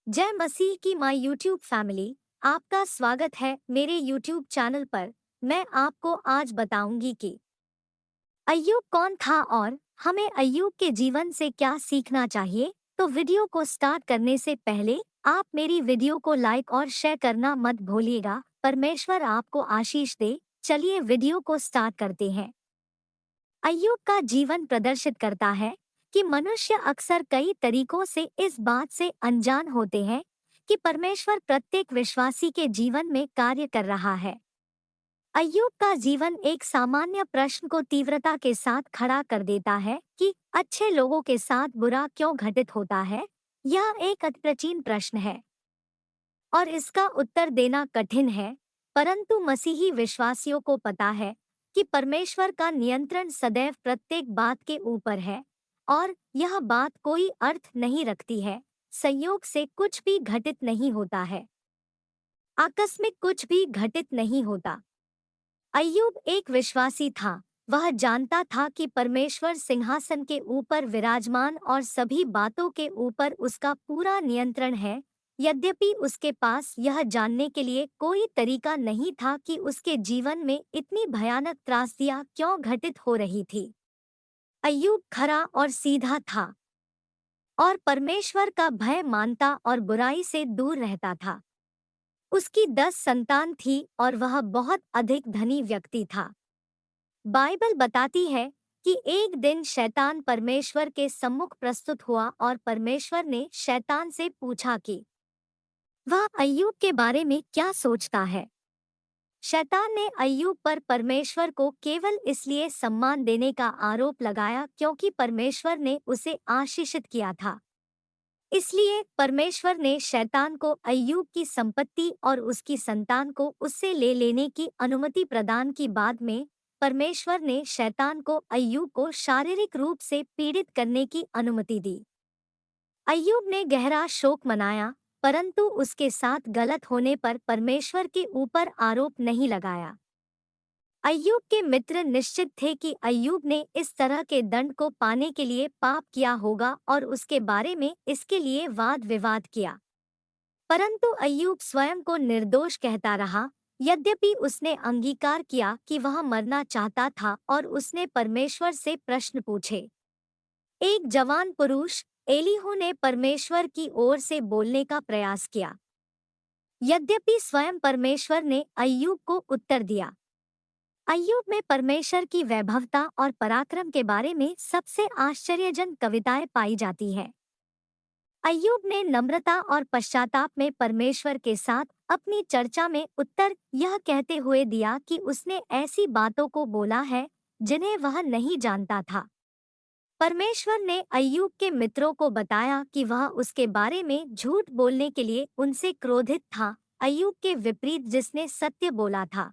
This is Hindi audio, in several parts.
जय मसीह की माय यूट्यूब फैमिली। आपका स्वागत है मेरे यूट्यूब चैनल पर। मैं आपको आज बताऊंगी कि अय्यूब कौन था और हमें अय्यूब के जीवन से क्या सीखना चाहिए। तो वीडियो को स्टार्ट करने से पहले आप मेरी वीडियो को लाइक और शेयर करना मत भूलिएगा। परमेश्वर आपको आशीष दे। चलिए वीडियो को स्टार्ट करते हैं। अय्यूब का जीवन प्रदर्शित करता है कि मनुष्य अक्सर कई तरीकों से इस बात से अनजान होते हैं कि परमेश्वर प्रत्येक विश्वासी के जीवन में कार्य कर रहा है। अय्यूब का जीवन एक सामान्य प्रश्न को तीव्रता के साथ खड़ा कर देता है कि अच्छे लोगों के साथ बुरा क्यों घटित होता है। यह एक अति प्राचीन प्रश्न है और इसका उत्तर देना कठिन है, परंतु मसीही विश्वासियों को पता है कि परमेश्वर का नियंत्रण सदैव प्रत्येक बात के ऊपर है और यह बात कोई अर्थ नहीं रखती है। संयोग से कुछ भी घटित नहीं होता है, आकस्मिक कुछ भी घटित नहीं होता। अय्यूब एक विश्वासी था। वह जानता था कि परमेश्वर सिंहासन के ऊपर विराजमान और सभी बातों के ऊपर उसका पूरा नियंत्रण है। यद्यपि उसके पास यह जानने के लिए कोई तरीका नहीं था कि उसके जीवन में इतनी भयानक त्रासदियां क्यों घटित हो रही थी। अय्यूब खरा और सीधा था और परमेश्वर का भय मानता और बुराई से दूर रहता था। उसकी 10 संतान थी और वह बहुत अधिक धनी व्यक्ति था। बाइबल बताती है कि एक दिन शैतान परमेश्वर के सम्मुख प्रस्तुत हुआ और परमेश्वर ने शैतान से पूछा कि वह अय्यूब के बारे में क्या सोचता है। शैतान ने अय्यूब पर परमेश्वर को केवल इसलिए सम्मान देने का आरोप लगाया क्योंकि परमेश्वर ने उसे आशीषित किया था। इसलिए परमेश्वर ने शैतान को अय्यूब की संपत्ति और उसकी संतान को उससे ले लेने की अनुमति प्रदान की। बाद में परमेश्वर ने शैतान को अय्यूब को शारीरिक रूप से पीड़ित करने की अनुमति दी। अय्यूब ने गहरा शोक मनाया, परंतु उसके साथ गलत होने पर परमेश्वर के ऊपर आरोप नहीं लगाया। अय्यूब के मित्र निश्चित थे कि अय्यूब ने इस तरह के दंड को पाने के लिए पाप किया होगा और उसके बारे में इसके लिए वाद विवाद किया। परंतु अय्यूब स्वयं को निर्दोष कहता रहा। यद्यपि उसने अंगीकार किया कि वह मरना चाहता था और उसने परमेश्वर से प्रश्न पूछे। एक जवान पुरुष एलीहू ने परमेश्वर की ओर से बोलने का प्रयास किया। यद्यपि स्वयं परमेश्वर ने अय्यूब को उत्तर दिया। अय्यूब में परमेश्वर की वैभवता और पराक्रम के बारे में सबसे आश्चर्यजनक कविताएं पाई जाती हैं। अय्यूब ने नम्रता और पश्चाताप में परमेश्वर के साथ अपनी चर्चा में उत्तर यह कहते हुए दिया कि उसने ऐसी बातों को बोला है जिन्हें वह नहीं जानता था। परमेश्वर ने अय्यूब के मित्रों को बताया कि वह उसके बारे में झूठ बोलने के लिए उनसे क्रोधित था, अय्यूब के विपरीत जिसने सत्य बोला था।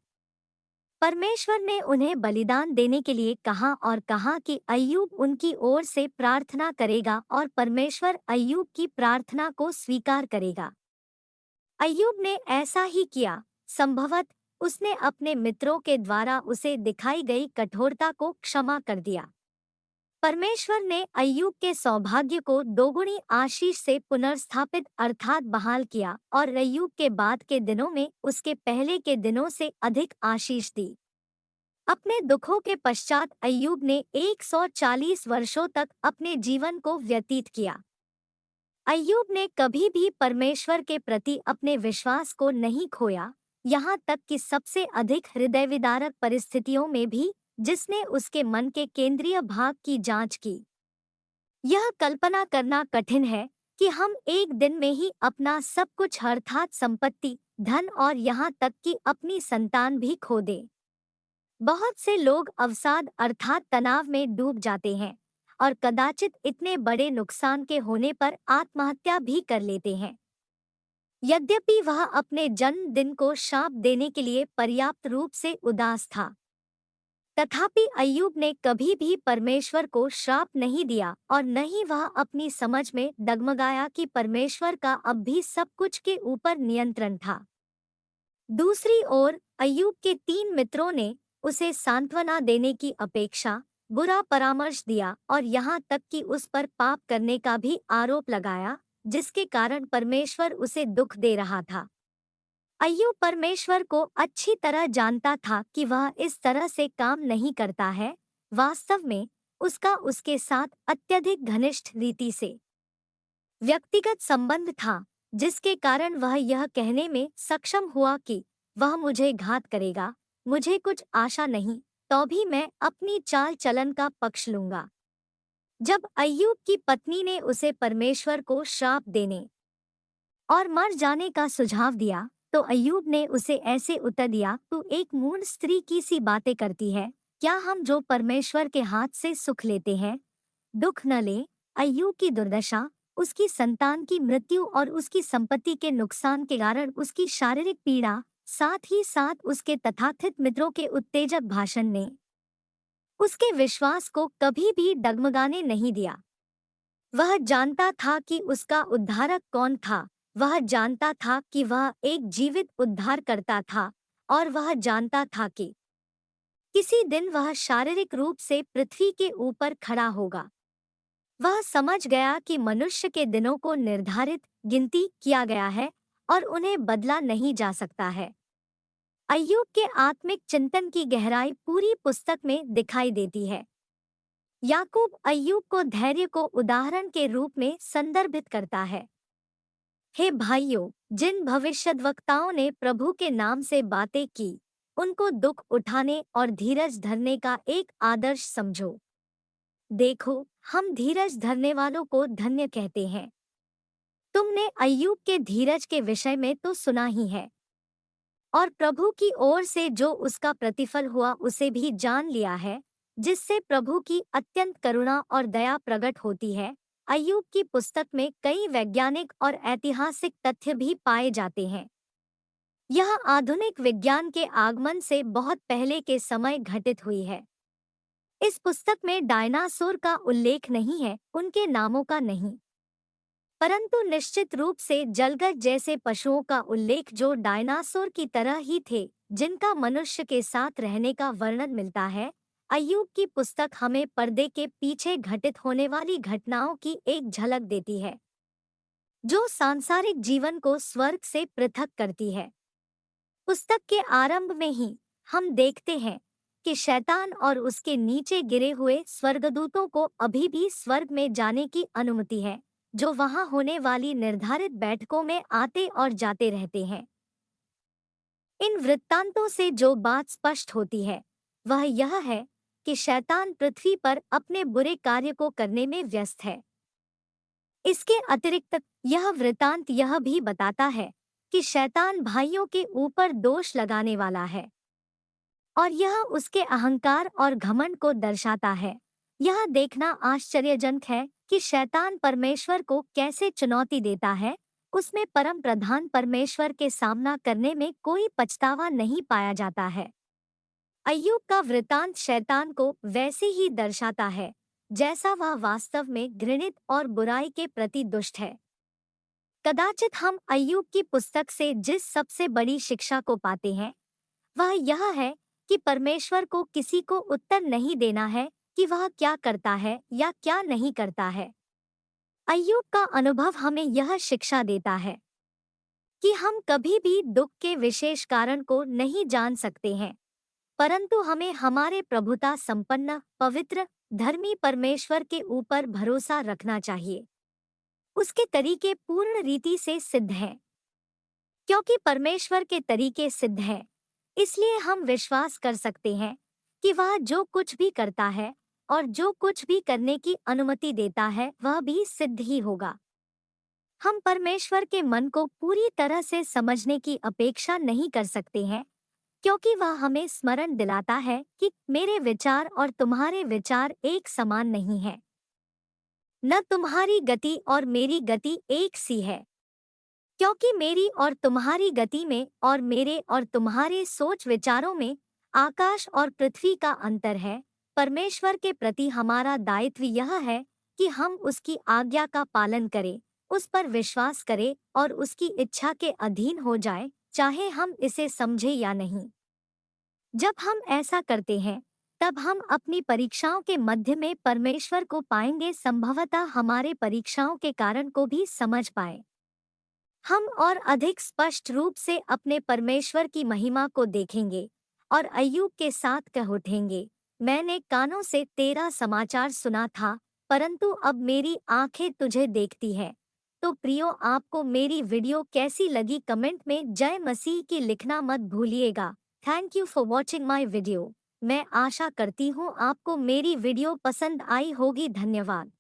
परमेश्वर ने उन्हें बलिदान देने के लिए कहा और कहा कि अय्यूब उनकी ओर से प्रार्थना करेगा और परमेश्वर अय्यूब की प्रार्थना को स्वीकार करेगा। अय्यूब ने ऐसा ही किया। संभवतः उसने अपने मित्रों के द्वारा उसे दिखाई गई कठोरता को क्षमा कर दिया। परमेश्वर ने अय्यूब के सौभाग्य को दोगुनी आशीष से पुनर्स्थापित अर्थात बहाल किया और अय्यूब के बाद के दिनों में उसके पहले के दिनों से अधिक आशीष दी। अपने दुखों के पश्चात अय्यूब ने 140 वर्षों तक अपने जीवन को व्यतीत किया। अय्यूब ने कभी भी परमेश्वर के प्रति अपने विश्वास को नहीं खोया, यहाँ तक कि सबसे अधिक हृदयविदारक परिस्थितियों में भी, जिसने उसके मन के केंद्रीय भाग की जांच की। यह कल्पना करना कठिन है कि हम एक दिन में ही अपना सब कुछ अर्थात संपत्ति, धन और यहाँ तक कि अपनी संतान भी खो दें। बहुत से लोग अवसाद अर्थात तनाव में डूब जाते हैं और कदाचित इतने बड़े नुकसान के होने पर आत्महत्या भी कर लेते हैं। यद्यपि वह अपने जन्मदिन को शाप देने के लिए पर्याप्त रूप से उदास था, तथापि अय्यूब ने कभी भी परमेश्वर को श्राप नहीं दिया और न ही वह अपनी समझ में डगमगाया कि परमेश्वर का अब भी सब कुछ के ऊपर नियंत्रण था। दूसरी ओर अय्यूब के 3 मित्रों ने उसे सांत्वना देने की अपेक्षा बुरा परामर्श दिया और यहाँ तक कि उस पर पाप करने का भी आरोप लगाया, जिसके कारण परमेश्वर उसे दुख दे रहा था। अय्यूब परमेश्वर को अच्छी तरह जानता था कि वह इस तरह से काम नहीं करता है। वास्तव में उसका उसके साथ अत्यधिक घनिष्ठ रीति से व्यक्तिगत संबंध था, जिसके कारण वह यह कहने में सक्षम हुआ कि वह मुझे घात करेगा, मुझे कुछ आशा नहीं, तो भी मैं अपनी चाल चलन का पक्ष लूंगा। जब अय्यूब की पत्नी ने उसे परमेश्वर को श्राप देने और मर जाने का सुझाव दिया, तो अय्यूब ने उसे ऐसे उत्तर दिया, तू एक मूढ़ स्त्री की सी बातें करती है। क्या हम जो परमेश्वर के हाथ से सुख लेते हैं, दुख न ले? अय्यूब की दुर्दशा, उसकी संतान की मृत्यु और उसकी संपत्ति के नुकसान के कारण उसकी शारीरिक पीड़ा, साथ ही साथ उसके तथाकथित मित्रों के उत्तेजक भाषण ने उसके विश्वास को कभी भी डगमगाने नहीं दिया। वह जानता था कि उसका उद्धारक कौन था, वह जानता था कि वह एक जीवित उद्धारकर्ता था, और वह जानता था कि किसी दिन वह शारीरिक रूप से पृथ्वी के ऊपर खड़ा होगा। वह समझ गया कि मनुष्य के दिनों को निर्धारित गिनती किया गया है और उन्हें बदला नहीं जा सकता है। अय्यूब के आत्मिक चिंतन की गहराई पूरी पुस्तक में दिखाई देती है। याकूब अय्यूब को धैर्य को उदाहरण के रूप में संदर्भित करता है। हे भाइयों, जिन भविष्यद्वक्ताओं ने प्रभु के नाम से बातें की, उनको दुख उठाने और धीरज धरने का एक आदर्श समझो। देखो, हम धीरज धरने वालों को धन्य कहते हैं। तुमने अय्यूब के धीरज के विषय में तो सुना ही है, और प्रभु की ओर से जो उसका प्रतिफल हुआ उसे भी जान लिया है, जिससे प्रभु की अत्यंत करुणा और दया प्रकट होती है। अय्यूब की पुस्तक में कई वैज्ञानिक और ऐतिहासिक तथ्य भी पाए जाते हैं। यह आधुनिक विज्ञान के आगमन से बहुत पहले के समय घटित हुई है। इस पुस्तक में डायनासोर का उल्लेख नहीं है, उनके नामों का नहीं, परंतु निश्चित रूप से जलगज जैसे पशुओं का उल्लेख जो डायनासोर की तरह ही थे, जिनका मनुष्य के साथ रहने का वर्णन मिलता है। अय्यूब की पुस्तक हमें पर्दे के पीछे घटित होने वाली घटनाओं की एक झलक देती है, जो सांसारिक जीवन को स्वर्ग से पृथक करती है। पुस्तक के आरंभ में ही हम देखते हैं कि शैतान और उसके नीचे गिरे हुए स्वर्गदूतों को अभी भी स्वर्ग में जाने की अनुमति है, जो वहां होने वाली निर्धारित बैठकों में आते और जाते रहते हैं। इन वृत्तांतों से जो बात स्पष्ट होती है, वह यह है कि शैतान पृथ्वी पर अपने बुरे कार्य को करने में व्यस्त है। इसके अतिरिक्त यह वृत्तांत यह भी बताता है कि शैतान भाइयों के ऊपर दोष लगाने वाला है, और यह उसके अहंकार और घमंड को दर्शाता है। यह देखना आश्चर्यजनक है कि शैतान परमेश्वर को कैसे चुनौती देता है। उसमें परम प्रधान परमेश्वर के सामना करने में कोई पछतावा नहीं पाया जाता है। अय्यूब का वृत्तांत शैतान को वैसे ही दर्शाता है, जैसा वह वास्तव में घृणित और बुराई के प्रति दुष्ट है। कदाचित हम अय्यूब की पुस्तक से जिस सबसे बड़ी शिक्षा को पाते हैं, वह यह है कि परमेश्वर को किसी को उत्तर नहीं देना है कि वह क्या करता है या क्या नहीं करता है। अय्यूब का अनुभव हमें यह शिक्षा देता है कि हम कभी भी दुख के विशेष कारण को नहीं जान सकते हैं, परंतु हमें हमारे प्रभुता संपन्न, पवित्र, धर्मी परमेश्वर के ऊपर भरोसा रखना चाहिए। उसके तरीके पूर्ण रीति से सिद्ध हैं। क्योंकि परमेश्वर के तरीके सिद्ध हैं, इसलिए हम विश्वास कर सकते हैं कि वह जो कुछ भी करता है और जो कुछ भी करने की अनुमति देता है, वह भी सिद्ध ही होगा। हम परमेश्वर के मन को पूरी तरह से समझने की अपेक्षा नहीं कर सकते हैं, क्योंकि वह हमें स्मरण दिलाता है कि मेरे विचार और तुम्हारे विचार एक समान नहीं हैं। न तुम्हारी गति और मेरी गति एक सी है, क्योंकि मेरी और तुम्हारी गति में और मेरे और तुम्हारे सोच विचारों में आकाश और पृथ्वी का अंतर है। परमेश्वर के प्रति हमारा दायित्व यह है कि हम उसकी आज्ञा का पालन करें, उस पर विश्वास करें और उसकी इच्छा के अधीन हो जाएं, चाहे हम इसे समझें या नहीं। जब हम ऐसा करते हैं, तब हम अपनी परीक्षाओं के मध्य में परमेश्वर को पाएंगे, संभवतः हमारे परीक्षाओं के कारण को भी समझ पाए। हम और अधिक स्पष्ट रूप से अपने परमेश्वर की महिमा को देखेंगे और अय्यूब के साथ कह उठेंगे, मैंने कानों से तेरा समाचार सुना था, परंतु अब मेरी आंखें तुझे देखती है। तो प्रियो, आपको मेरी वीडियो कैसी लगी कमेंट में जय मसीह की लिखना मत भूलिएगा। Thank you for watching my video. मैं आशा करती हूँ आपको मेरी वीडियो पसंद आई होगी। धन्यवाद।